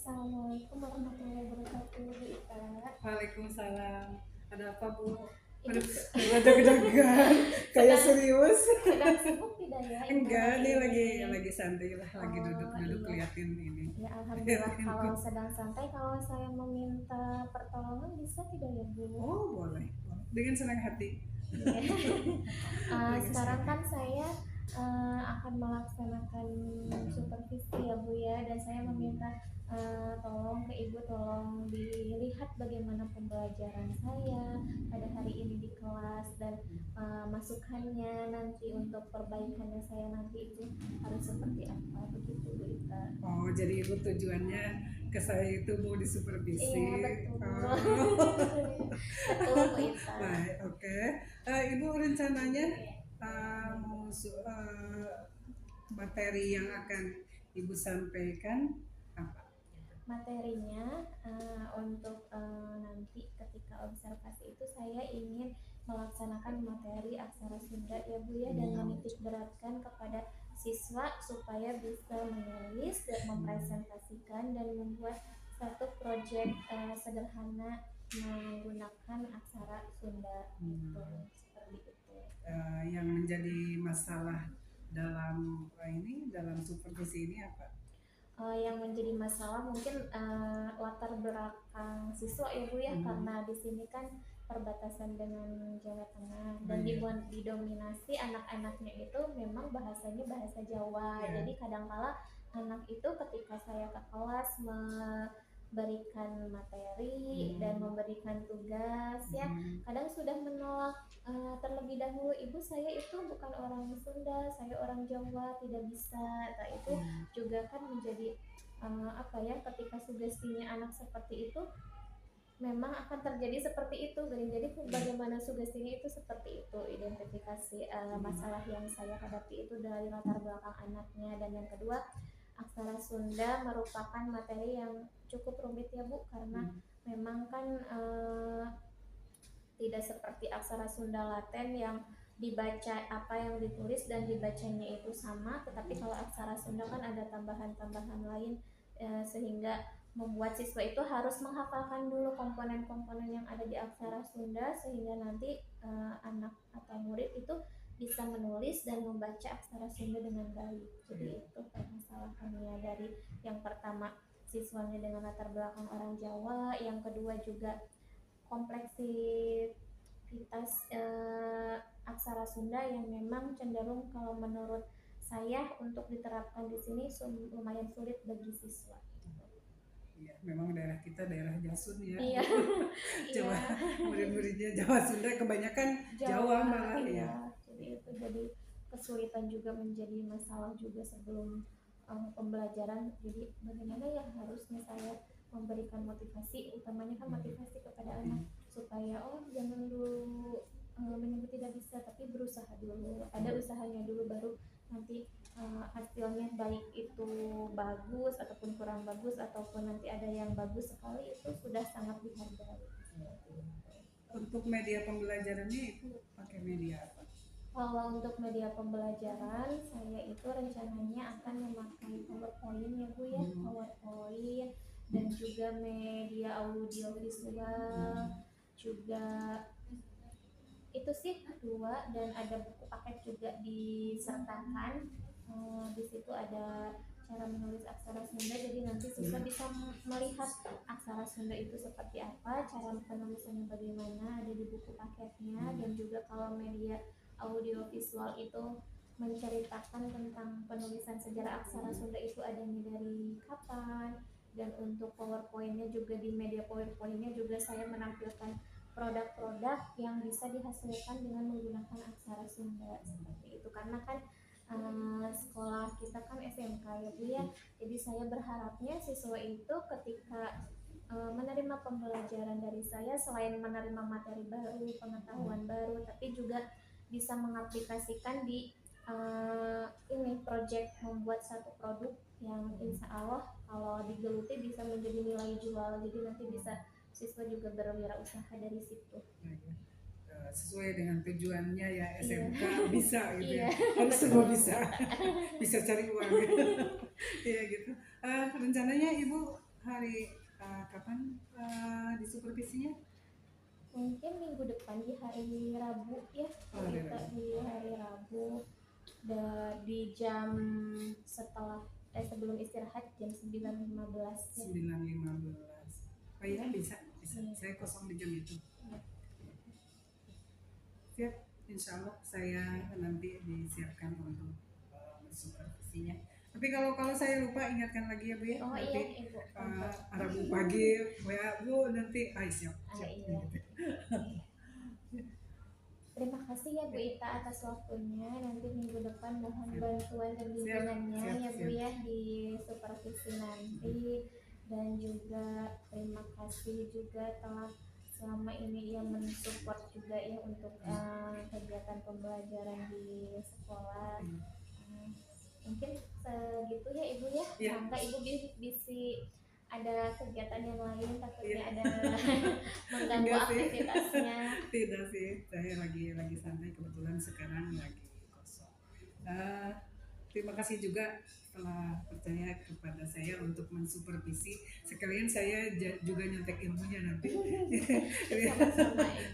Assalamualaikum warahmatullahi wabarakatuh, Bu Ita. Waalaikumsalam. Ada apa, Bu? Ini Aduh, deg-degan. Kayak sedang serius. sedang sibuk tidak ya Ibu Enggak, hari nih ini? lagi santai lah, lagi Oh duduk-duduk iya, liatin ini. ya alhamdulillah. Liatin. Kalau sedang santai, kalau saya meminta pertolongan bisa tidak ya Bu? Oh, boleh. Dengan senang hati. Iya. Dengan Sekarang senang kan hati. saya akan melaksanakan supervisi ya Bu ya, dan saya meminta tolong ke Ibu, tolong dilihat bagaimana pembelajaran saya pada hari ini di kelas, dan masukannya nanti untuk perbaikannya saya nanti itu harus seperti apa, begitu Bu Ita. Oh, jadi Ibu tujuannya ke saya itu mau disupervisi. Iya betul. Oh, Betul Bu Ita. baik, oke. Ibu rencananya mau materi yang akan Ibu sampaikan apa? Materinya untuk nanti ketika observasi itu saya ingin melaksanakan materi aksara Sunda ya Bu ya, dan menitik beratkan kepada siswa supaya bisa menulis dan mempresentasikan dan membuat satu proyek sederhana menggunakan aksara Sunda gitu, seperti itu. Yang menjadi masalah dalam dalam supervisi ini apa? Yang menjadi masalah mungkin latar belakang siswa ya Bu ya, karena di sini kan perbatasan dengan Jawa Tengah dan didominasi anak-anaknya itu memang bahasanya bahasa Jawa. Jadi kadangkala anak itu ketika saya ke kelas memberikan materi dan memberikan tugas ya, kadang sudah menolak terlebih dahulu, Ibu saya itu bukan orang Sunda, saya orang Jawa, tidak bisa. Nah itu juga kan menjadi apa ya, ketika sugestinya anak seperti itu memang akan terjadi seperti itu. Jadi bagaimana sugestinya itu seperti itu, identifikasi masalah yang saya hadapi itu dari latar belakang anaknya. Dan yang kedua, aksara Sunda merupakan materi yang cukup rumit ya Bu, karena memang kan tidak seperti aksara Sunda Laten yang dibaca apa yang ditulis dan dibacanya itu sama, tetapi kalau aksara Sunda kan ada tambahan-tambahan lain sehingga membuat siswa itu harus menghafalkan dulu komponen-komponen yang ada di aksara Sunda sehingga nanti anak atau murid itu bisa menulis dan membaca aksara Sunda dengan baik. Jadi itu permasalahannya, dari yang pertama siswanya dengan latar belakang orang Jawa, yang kedua juga kompleksitas aksara Sunda yang memang cenderung kalau menurut saya untuk diterapkan di sini lumayan sulit bagi siswa. Iya, memang daerah kita daerah Jasun ya. Iya. Coba murid-muridnya Jawa Sunda kebanyakan Jawa malah iya. ya. Jadi itu jadi kesulitan juga, menjadi masalah juga sebelum pembelajaran. Jadi bagaimana ya harusnya saya memberikan motivasi, utamanya kan motivasi kepada anak supaya jangan dulu menyebut tidak bisa, tapi berusaha dulu, ada usahanya dulu, baru nanti hasilnya baik itu bagus ataupun kurang bagus ataupun nanti ada yang bagus sekali, itu sudah sangat dihargai. Untuk media pembelajarannya itu pakai media apa? Kalau untuk media pembelajaran saya itu rencananya akan memakai PowerPoint ya Bu ya, PowerPoint dan juga media audio visual juga. Itu sih dua, dan ada buku paket juga disertakan. Di situ ada cara menulis aksara Sunda, jadi nanti siswa bisa melihat aksara Sunda itu seperti apa, cara penulisannya bagaimana, ada di buku paketnya. Dan juga kalau media audio visual itu menceritakan tentang penulisan sejarah aksara Sunda itu adanya dari kapan. Dan untuk PowerPoint-nya juga, di media PowerPoint-nya juga saya menampilkan produk-produk yang bisa dihasilkan dengan menggunakan aksara Sunda seperti itu, karena kan sekolah kita kan SMK ya Bu ya, jadi saya berharapnya siswa itu ketika menerima pembelajaran dari saya, selain menerima materi baru, pengetahuan baru, tapi juga bisa mengaplikasikan di ini project membuat satu produk yang insya Allah kalau digeluti bisa menjadi nilai jual, jadi nanti bisa siswa juga berwirausaha dari situ. Sesuai dengan tujuannya ya, SMK bisa gitu Iya. Harus semua bisa cari uang gitu. Iya gitu. Rencananya Ibu hari kapan disupervisinya? Mungkin minggu depan di hari Rabu ya, Hari kita Rabu. di hari Rabu di jam sebelum istirahat jam 9.15 ya. 9.15. Oh iya, bisa. Saya kosong di jam itu. Siap, insya Allah saya nanti disiapkan untuk supervisinya. Tapi kalau saya lupa ingatkan lagi ya Bu ya. Oh nanti, iya Ibu. Rabu pagi WA Bu nanti. Siap. Iya. Terima kasih ya Bu Ita atas waktunya. Nanti minggu depan mohon bantuan dan bimbingannya ya Bu ya di supervisi nanti. Dan juga terima kasih juga telah selama ini yang mensupport juga ya untuk kegiatan pembelajaran di sekolah. Mungkin segitu ya Ibu ya. Maka Ibu bisa ada kegiatan yang lain, takutnya ada mengganggu aktivitasnya. Tidak sih, saya lagi santai, kebetulan sekarang lagi kosong. Terima kasih juga telah percaya kepada saya untuk mensupervisi. Sekalian saya juga nyontek ilmunya nanti.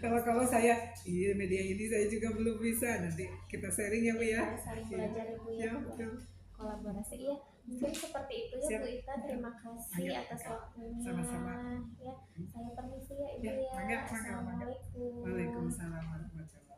Kalau saya media ini saya juga belum bisa, nanti kita sharing ya Bu ya. Saling belajar ya Bu ya. Kolaborasi ya. Mungkin seperti itu ya Bu Ita. Terima kasih atas waktunya. Sama-sama. Ya, saya permisi ya Ibu ya. Assalamualaikum. Waalaikumsalam warahmatullahi wabarakatuh.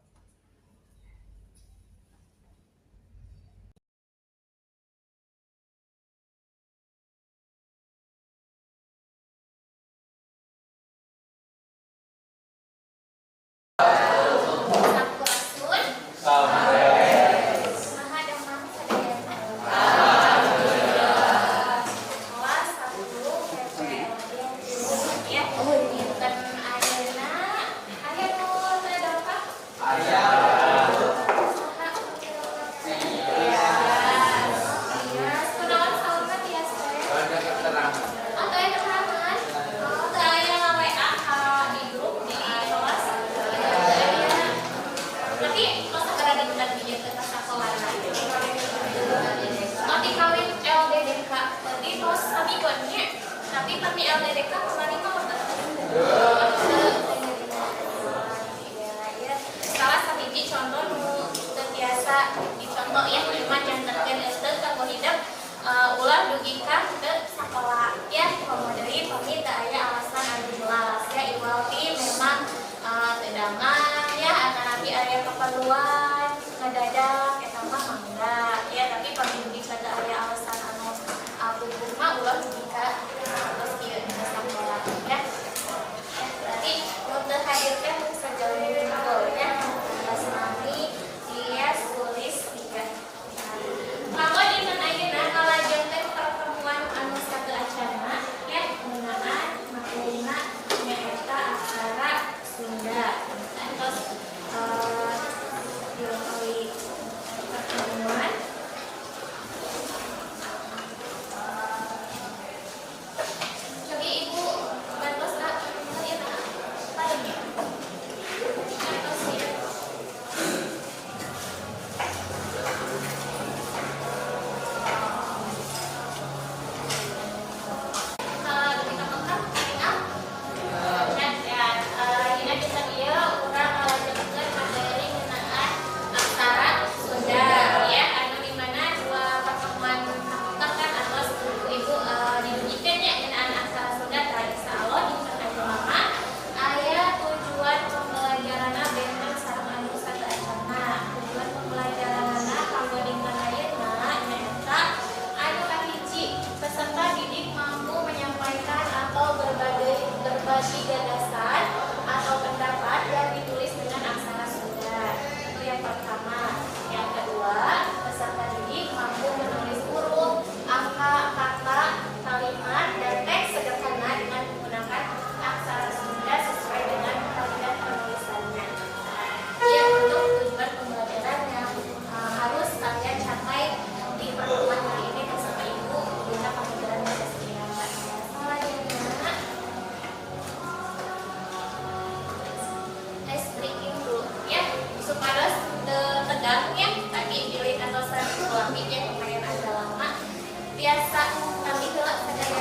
Tapi kami LDDK kemarin mau salah satu contoh terbiasa dicontoh ya cuma jantan itu kalau hidup ulah dugikan ke sekolah ya komoderi pamit aya alasan anu jelas ya iwalti memang tedangan ya anak-anak aya keperluan ngedadak eta mah mangga ya tapi pamit dugikan aya alasan anu gugur mah ulah dugikan terus ieu sekolah ya. Berarti untuk hadirkan sejauh ini ya Mas Mami dia tulis 3. Mangga dinten ayeuna ngalajengan pertemuan anu satu acara ya penggunaan maklumna nyaeta aksara Sunda. Terus dilalui pertemuan cobi Ibu bantos kalian paling ya bantos ya. Berbagi gagasan atau pendapat yang ditulis dengan aksara Sunda. Itu yang pertama. Yang kedua, peserta didik mampu menulis huruf, angka, kata, kalimat, dan teks sederhana dengan menggunakan aksara Sunda sesuai dengan kaidah penulisannya. Yang untuk tujuan pembelajaran yang harus kalian capai di pertemuan hari ini bersama Ibu guna pembelajaran bahasa Sunda. Speaking dulu ya supaya tegang ya tadi pilih atau satu ya lumayan agak lama biasa kami gelap sedang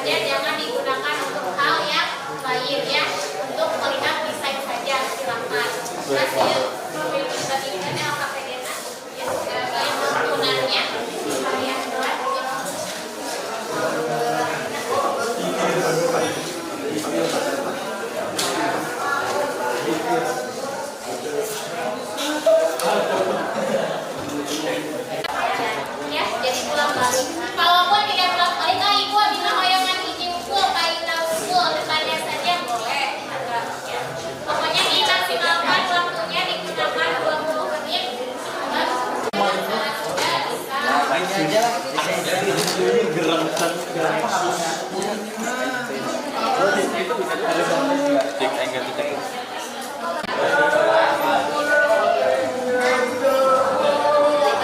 saja, jangan digunakan untuk hal yang lain ya. Untuk melihat desain saja silakan. Hasil profil kita ini LKPDN ya, yang penggunaannya kalian buat. Ya, jadi pulang balik. Kalaupun tidak pulang balik, ibu bilang oyangan hiji ukul, kaina ukul, depannya saja boleh. Ya. Pokoknya dimaksimalkan waktunya digunakan 20 menit. Sudah bisa.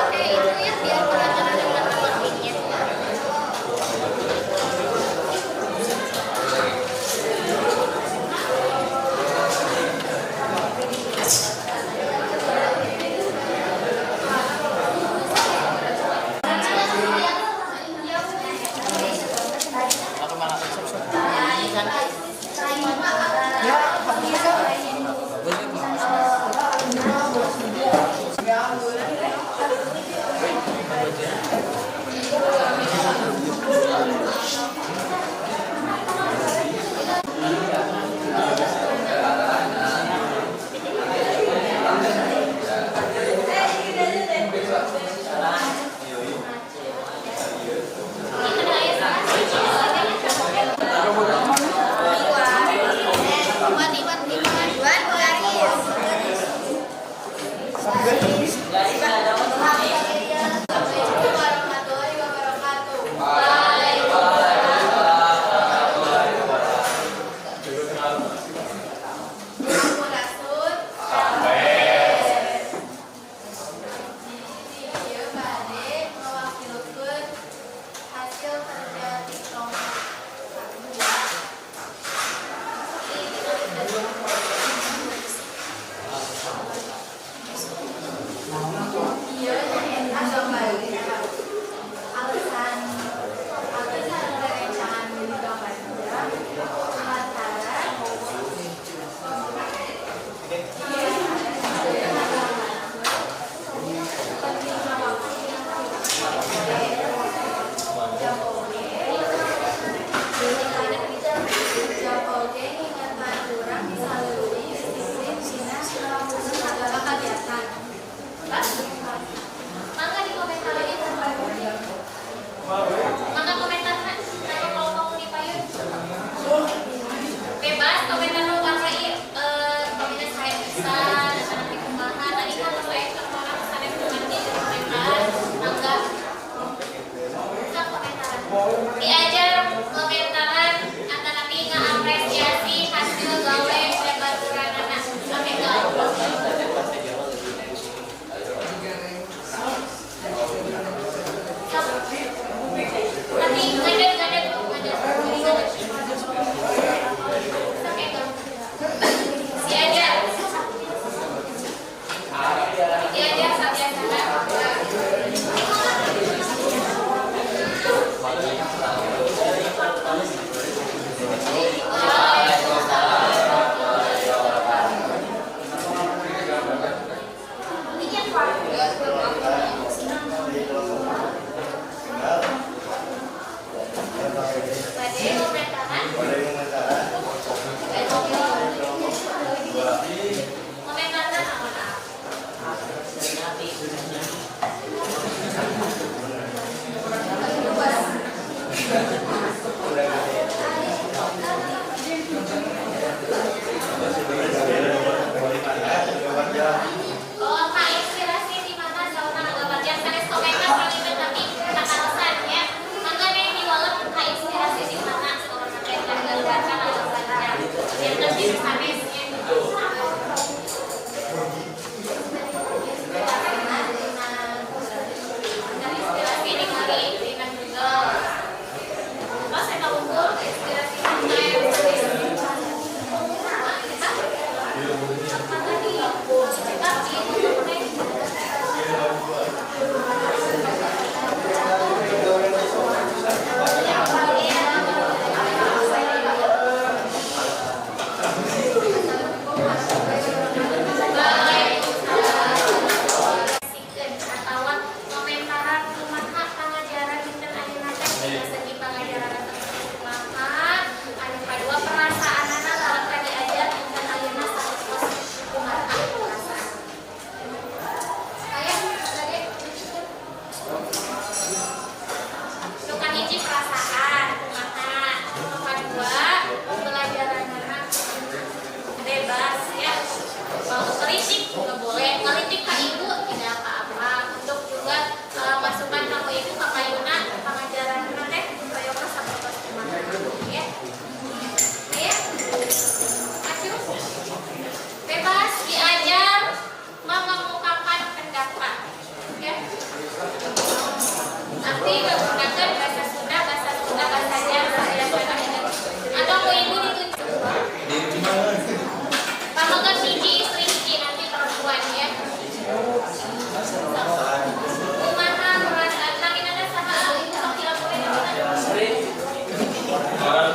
Oke, itu ya biar penasaran dengan waktunya.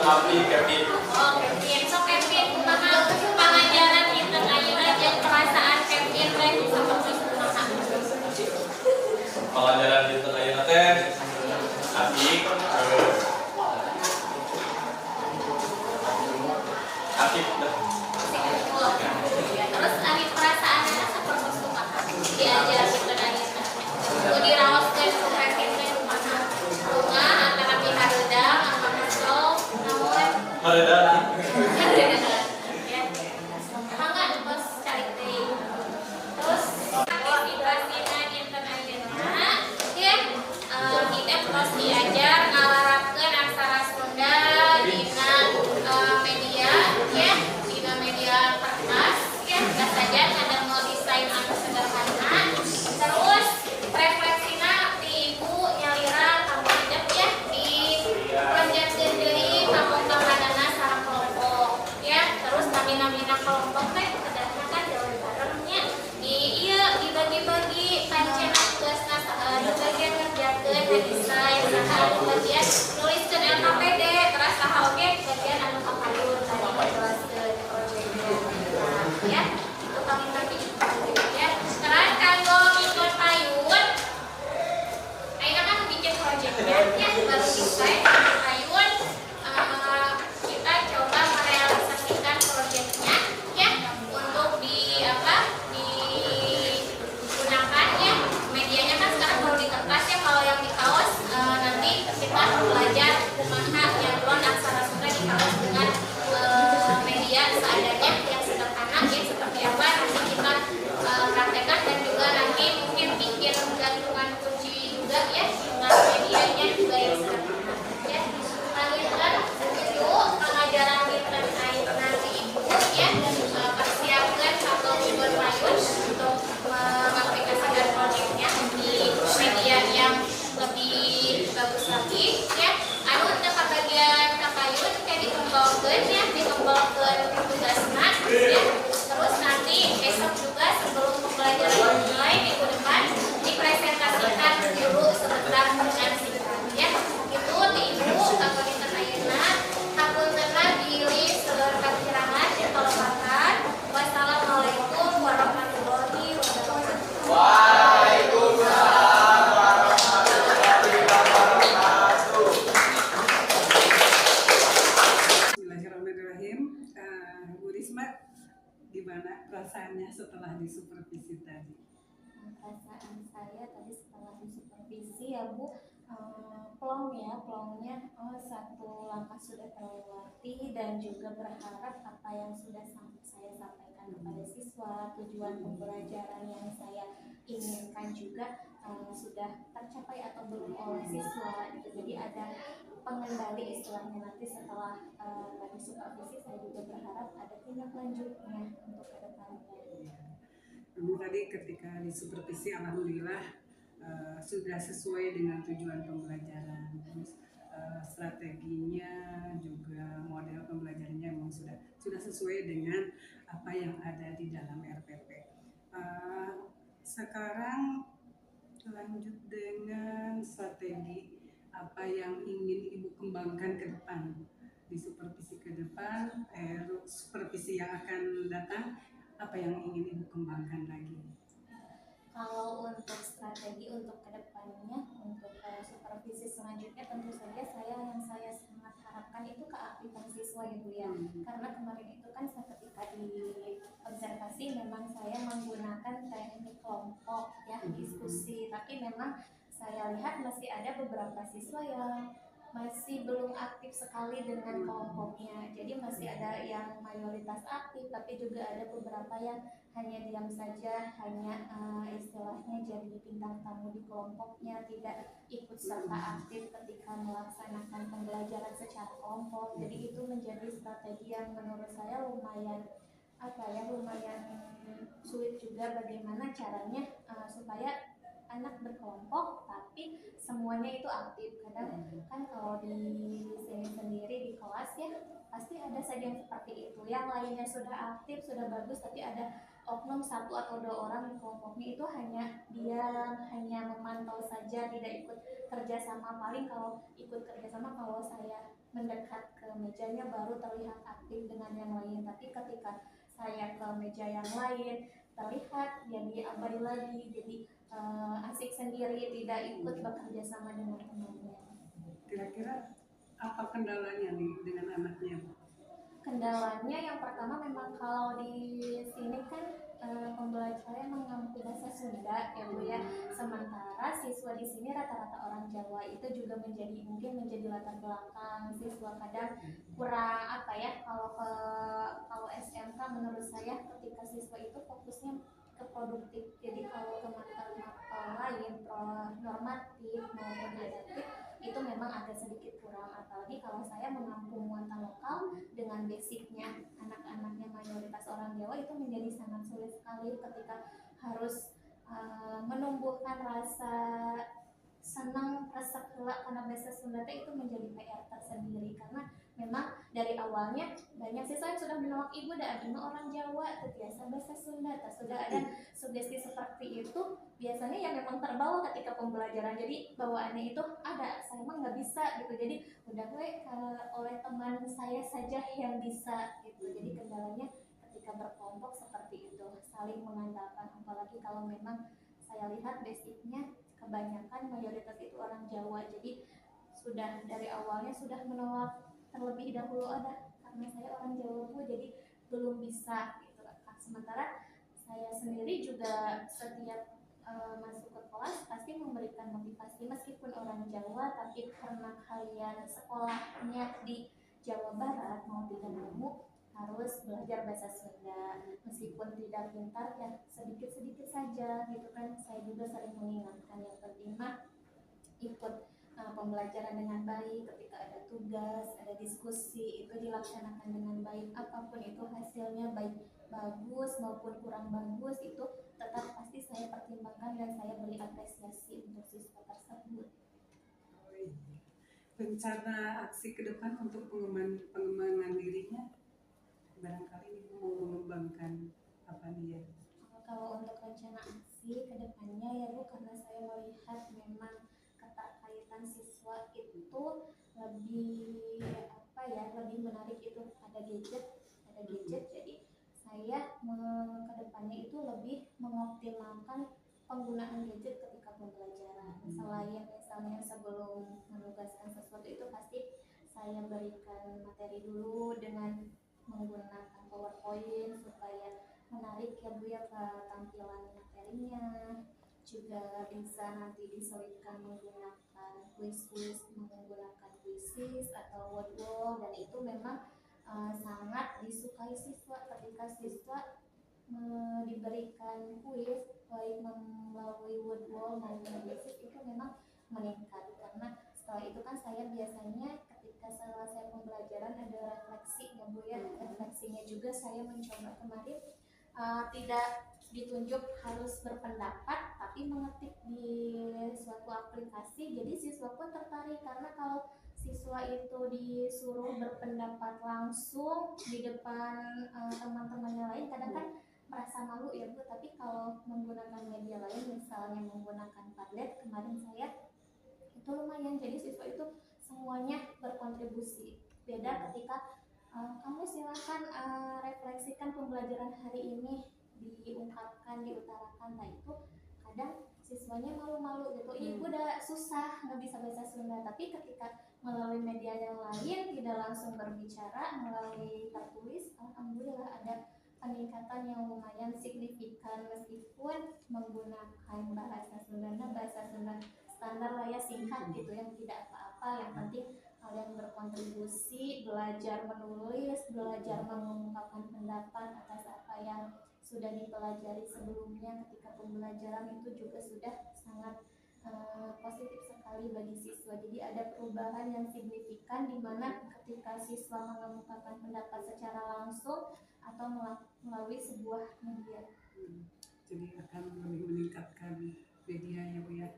Abi, Kevin. Oh, Kevin. So Kevin, kumaha pangajaran dinten ayeuna jeung perasaan Kevin teh saperti kumaha? Pengajaran dinten ayeuna teh asik. Asik. Terus ari perasaanna saperti kumaha? Diajar dinten ayeuna. Kudu diraoskeun ku Kevin teh kumaha? Bunga antara pihareudang apa kesel namun Hareda. ya. Mangga bos cari teh. Terus aktivitasina dinten ayeuna ya kita terus diajar ngalarapkeun aksara Sunda dina media ya, dina media kertas ya, da saja ngadengel desain anu sederhana. Terus refleksina di ibu nyalira kamu hidup ya di pelajari deui kamu kahadana sareng kelompok ya. Terus namina kelompok teh kedatna kan jalan barengnya di ieu dibagi-bagi kancena tugasna di bagian ngerjakeun desain saha anu bagian nuliskeun LKPD terus saha oge bagian anu kapayun tadi dijelaskeun projeknya ya. Itu kami tadi ya. Terus kanggo ngikut payun ayeuna kan bikin projeknya ya baru desain payun kita coba merealisasikan projeknya ya untuk di apa digunakan ya. Medianya kan sekarang baru di kertas ya, kalau yang di kaos nanti kita belajar kumaha nyablon aksara Sunda di kaos dengan media seadanya yang sederhana ya, seperti apa nanti kita praktekkan dan juga nanti mungkin bikin gantungan kunci juga ya dengan medianya juga yang sederhana ya. Lanjutkan itu pengajaran dinten ayeuna di ibu ya, persiapkan satu libur payun untuk mengaplikasikan proyeknya di media yang lebih bagus lagi ya. Anu teu kabagian kapayun kayak dikembangkeun ya, dikembangkeun tugasna ya. Terus nanti besok juga sebelum pembelajaran dimulai minggu depan dipresentasikan dulu sebentar dengan singkat ya. Itu di ibu atau dinten ayeuna hapuntenna bilih sedulur kapirangan jeung kalopatan. Wassalamualaikum warahmatullahi wabarakatuh. Waalaikumsalam warahmatullahi wabarakatuh. Bismillahirrahmanirrahim. Bu Risma, gimana perasaannya setelah disupervisi tadi? Perasaan saya tadi setelah disupervisi ya Bu, plongnya satu langkah sudah terlewati dan juga berharap apa yang sudah saya sampaikan kepada siswa, tujuan pembelajaran yang saya inginkan juga sudah tercapai atau belum oleh siswa gitu. Jadi ada pengendali istilahnya nanti setelah tadi supervisi. Saya juga berharap ada tindak lanjutnya untuk ke depannya. Ibu tadi ketika disupervisi alhamdulillah sudah sesuai dengan tujuan pembelajaran, terus strateginya juga model pembelajarannya memang sudah sesuai dengan apa yang ada di dalam RPP. Sekarang lanjut dengan strategi apa yang ingin Ibu kembangkan ke depan di supervisi ke depan, supervisi yang akan datang, apa yang ingin Ibu kembangkan lagi? Kalau untuk strategi untuk kedepannya, untuk supervisi selanjutnya tentu saja yang saya sangat harapkan itu keaktifan siswa ya Bu ya. Karena kemarin itu kan ketika di observasi memang saya menggunakan teknik kelompok ya, diskusi, tapi memang saya lihat masih ada beberapa siswa yang masih belum aktif sekali dengan kelompoknya. Jadi masih ada yang mayoritas aktif, tapi juga ada beberapa yang hanya diam saja, hanya istilahnya jadi bintang tamu di kelompoknya, tidak ikut serta aktif ketika melaksanakan pembelajaran secara kelompok. Jadi itu menjadi strategi yang menurut saya lumayan sulit juga, bagaimana caranya supaya anak berkelompok tapi semuanya itu aktif. Kadang kan kalau di sini sendiri di kelas ya pasti ada saja yang seperti itu, yang lainnya sudah aktif sudah bagus tapi ada oknum satu atau dua orang di kelompoknya itu hanya diam, hanya memantau saja, tidak ikut kerjasama. Paling kalau ikut kerjasama kalau saya mendekat ke mejanya baru terlihat aktif dengan yang lain. Tapi ketika saya ke meja yang lain terlihat jadi abai lagi, jadi asik sendiri, tidak ikut bekerja sama dengan temannya. Kira-kira apa kendalanya nih dengan anaknya, Bu? Kendalanya yang pertama memang kalau di sini kan pembelajarannya mengambil bahasa Sunda ya Bu ya. Sementara siswa di sini rata-rata orang Jawa, itu juga mungkin menjadi latar belakang siswa kadang kurang apa ya, kalau SMK menurut saya ketika siswa itu fokusnya ke produktif. Jadi kalau ke mata lain normatif maupun didaktik itu memang agak sedikit kurang, apalagi kalau saya mengampu muatan lokal dengan basicnya anak-anaknya mayoritas orang Jawa, itu menjadi sangat sulit sekali ketika harus menumbuhkan rasa senang, rasa kelak karena bahasa Sunda itu menjadi PR tersendiri, karena memang dari awalnya banyak siswa yang sudah menolak ibu dan ibu orang Jawa terbiasa bahasa Sunda, sudah ada sugesti seperti itu. Biasanya yang memang terbawa ketika pembelajaran, jadi bawaannya itu ada, saya emang nggak bisa gitu, jadi udah gue oleh teman saya saja yang bisa gitu. Jadi kendalanya ketika berkelompok seperti itu, saling mengandalkan, apalagi kalau memang saya lihat basicnya kebanyakan mayoritas itu orang Jawa, jadi sudah dari awalnya sudah menolak terlebih dahulu, ada karena saya orang Jawa Bu, jadi belum bisa gitu. Sementara saya sendiri juga setiap masuk ke kelas pasti memberikan motivasi, meskipun orang Jawa tapi karena kalian sekolahnya di Jawa Barat, mau tidak mau harus belajar bahasa Sunda, meskipun tidak pintar ya sedikit-sedikit saja gitu kan. Saya juga sering mengingatkan yang penting mah ikut pembelajaran dengan baik, ketika ada tugas, ada diskusi itu dilaksanakan dengan baik, apapun itu hasilnya, baik bagus maupun kurang bagus, itu tetap pasti saya pertimbangkan dan saya beri apresiasi untuk siswa tersebut. Oh, iya. Rencana aksi ke depan untuk pengembangan dirinya, barangkali Ibu mau mengembangkan apa nih ya? Kalau untuk rencana aksi ke depannya ya Bu, karena saya melihat memang keterkaitan siswa itu lebih apa ya, lebih menarik itu ada gadget, jadi saya ke depannya itu lebih mengoptimalkan penggunaan gadget ketika pembelajaran. Selain misalnya sebelum menugaskan sesuatu itu pasti saya berikan materi dulu dengan menggunakan PowerPoint supaya menarik ya Bu ya ke tampilan materinya, juga bisa nanti diselipkan menggunakan quiz menggunakan quizzes atau word wall, dan itu memang sangat disukai siswa ketika siswa diberikan kuis baik melalui word wall maupun quizzes, itu memang meningkat. Karena setelah itu kan saya biasanya ketika selesai pembelajaran ada refleksi ya Bu ya, refleksinya juga saya mencoba kemarin tidak ditunjuk harus berpendapat tapi mengetik di suatu aplikasi, jadi siswa pun tertarik, karena kalau siswa itu disuruh berpendapat langsung di depan teman-temannya lain kadang kan merasa malu ya Bu, tapi kalau menggunakan media lain misalnya menggunakan Padlet kemarin saya, itu lumayan, jadi siswa itu semuanya berkontribusi. Beda ketika kamu silakan refleksikan pembelajaran hari ini, diutarakan, nah itu kadang siswanya malu-malu gitu, ibu udah susah nggak bisa bahasa Sunda, tapi ketika melalui media yang lain tidak langsung berbicara melalui tertulis, alhamdulillah ada peningkatan yang lumayan signifikan, meskipun menggunakan bahasa Sunda standar lah ya, singkat gitu, yang tidak apa-apa, yang penting kalian berkontribusi, belajar menulis, belajar mengungkapkan pendapat atas apa yang sudah dipelajari sebelumnya. Ketika pembelajaran itu juga sudah sangat positif sekali bagi siswa, jadi ada perubahan yang signifikan di mana ketika siswa mengemukakan pendapat secara langsung atau melalui sebuah media. Jadi akan lebih meningkatkan media ya Bu ya,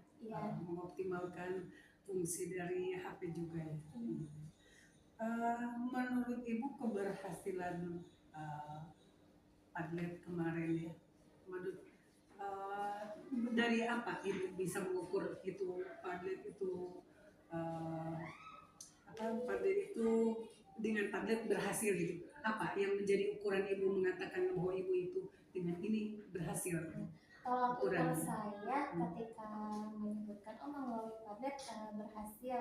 mengoptimalkan fungsi dari HP juga ya. Menurut Ibu keberhasilan Padlet kemarin ya. Menurut dari apa Ibu bisa mengukur itu Padlet itu Padlet itu dengan Padlet berhasil gitu? Apa yang menjadi ukuran Ibu mengatakan bahwa Ibu itu dengan ini berhasil? Kalau ukur Ukuran. saya ketika menyebutkan melalui Padlet berhasil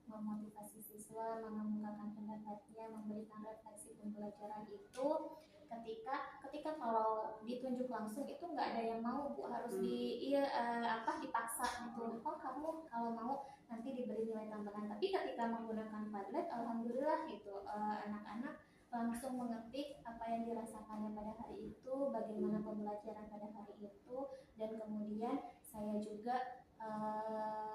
memotivasi siswa, mengemukakan pendapatnya, memberikan refleksi pembelajaran itu ketika kalau ditunjuk langsung itu nggak ada yang mau Bu, harus dipaksa gitu. Oh kamu kalau mau nanti diberi nilai tambahan. Tapi ketika menggunakan Padlet, alhamdulillah itu anak-anak langsung mengetik apa yang dirasakannya pada hari itu, bagaimana pembelajaran pada hari itu, dan kemudian saya juga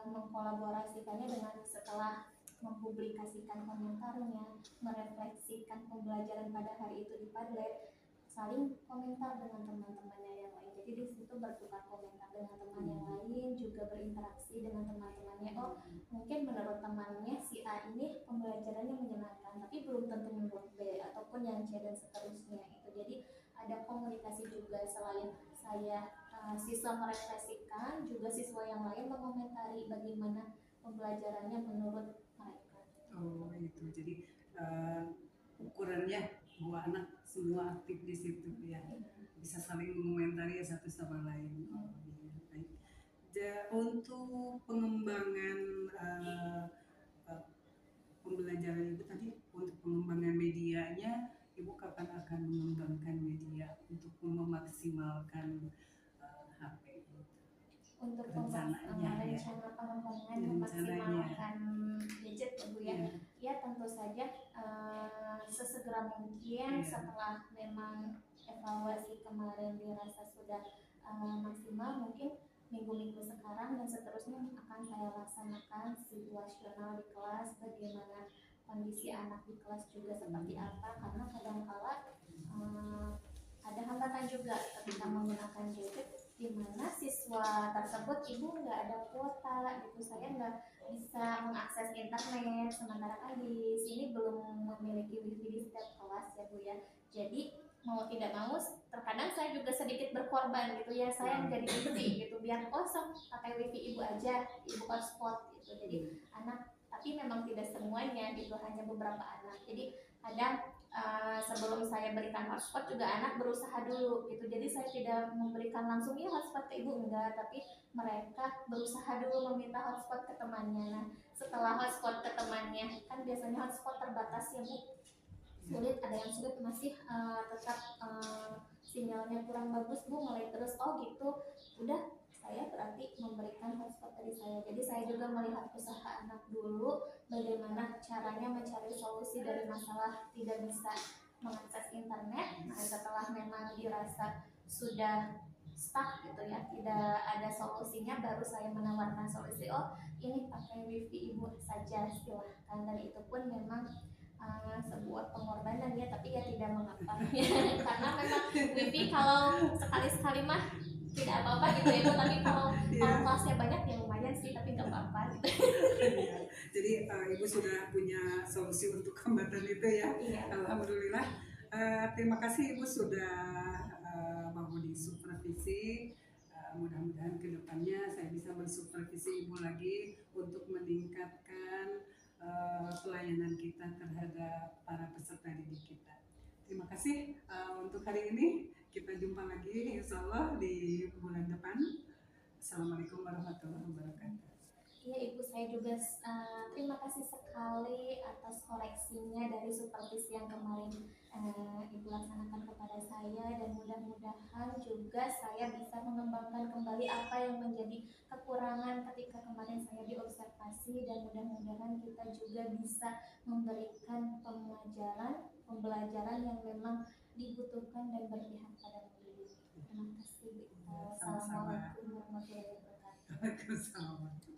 mengkolaborasikannya dengan setelah mempublikasikan komentarnya, merefleksikan pembelajaran pada hari itu di Padlet, saling komentar dengan teman-temannya yang lain. Jadi di situ bertukar komentar dengan teman yang lain, juga berinteraksi dengan teman-temannya. Oh, mungkin menurut temannya si A ini pembelajarannya menyenangkan, tapi belum tentu menurut B ataupun yang C dan seterusnya. Itu jadi ada komunikasi juga selain saya siswa merefleksikan, juga siswa yang lain mengomentari bagaimana pembelajarannya menurut mereka. Oh itu, jadi ukurannya bahwa anak semua aktif di situ ya, bisa saling mengomentari satu sama lain. Oh, iya, baik. Untuk pengembangan pembelajaran itu tadi, untuk pengembangan medianya, Ibu kapan akan mengembangkan media untuk memaksimalkan HP itu? Untuk Rencananya, rencana pengembangan Rencananya. memaksimalkan gadget ya Bu ya. Ya. Ya tentu saja sesegera mungkin setelah memang evaluasi kemarin dirasa sudah maksimal, mungkin minggu-minggu sekarang dan seterusnya akan saya laksanakan situasional di kelas, bagaimana kondisi anak di kelas juga seperti apa, karena kadang-kala ada hambatan juga ketika menggunakan gadget, di mana siswa tersebut ibu nggak ada kuota gitu, saya nggak bisa mengakses internet, sementara kan di sini belum memiliki wifi di setiap kelas ya Bu ya. Jadi mau tidak mau terkadang saya juga sedikit berkorban gitu ya, saya jadi wifi gitu biar kosong, pakai wifi ibu aja, ibu hotspot gitu. Jadi anak, tapi memang tidak semuanya gitu, hanya beberapa anak. Jadi kadang sebelum saya berikan hotspot juga anak berusaha dulu gitu, jadi saya tidak memberikan langsung ya hotspot ke ibu, enggak, tapi mereka berusaha dulu meminta hotspot ke temannya. Nah setelah hotspot ke temannya, kan biasanya hotspot terbatas ya Bu, sulit, ada yang sulit masih tetap sinyalnya kurang bagus Bu, mulai terus oh gitu, udah saya berarti memberikan hotspot dari saya. Jadi saya juga melihat usaha anak dulu, bagaimana caranya mencari solusi dari masalah tidak bisa mengakses internet. Nah setelah memang dirasa sudah stuck gitu ya, tidak ada solusinya, baru saya menawarkan solusi, oh ini pakai wifi ibu saja silahkan. Dan itu pun memang sebuah pengorbanan ya, tapi ya tidak mengapa ya, karena memang wifi kalau sekali-sekali mah tidak apa-apa gitu ya Bu, tapi kalau kelasnya banyak ya lumayan sih, tapi nggak apa-apa gitu. Ya, jadi Ibu sudah punya solusi untuk hambatan itu ya. Iya. Alhamdulillah. Terima kasih Ibu sudah mau disupervisi. Mudah-mudahan kedepannya saya bisa mensupervisi Ibu lagi untuk meningkatkan pelayanan kita terhadap para peserta didik kita. Terima kasih untuk hari ini. Kita jumpa lagi insya Allah di bulan depan. Assalamualaikum warahmatullahi wabarakatuh. Iya Ibu, saya juga terima kasih sekali atas koreksinya dari supervisi yang kemarin Ibu laksanakan kepada saya, dan mudah-mudahan juga saya bisa mengembangkan kembali apa yang menjadi kekurangan ketika kemarin saya diobservasi, dan mudah-mudahan kita juga bisa memberikan pembelajaran yang memang dibutuhkan dan berpihak pada murid. Terima kasih. Assalamualaikum warahmatullahi wabarakatuh. Waalaikumsalam.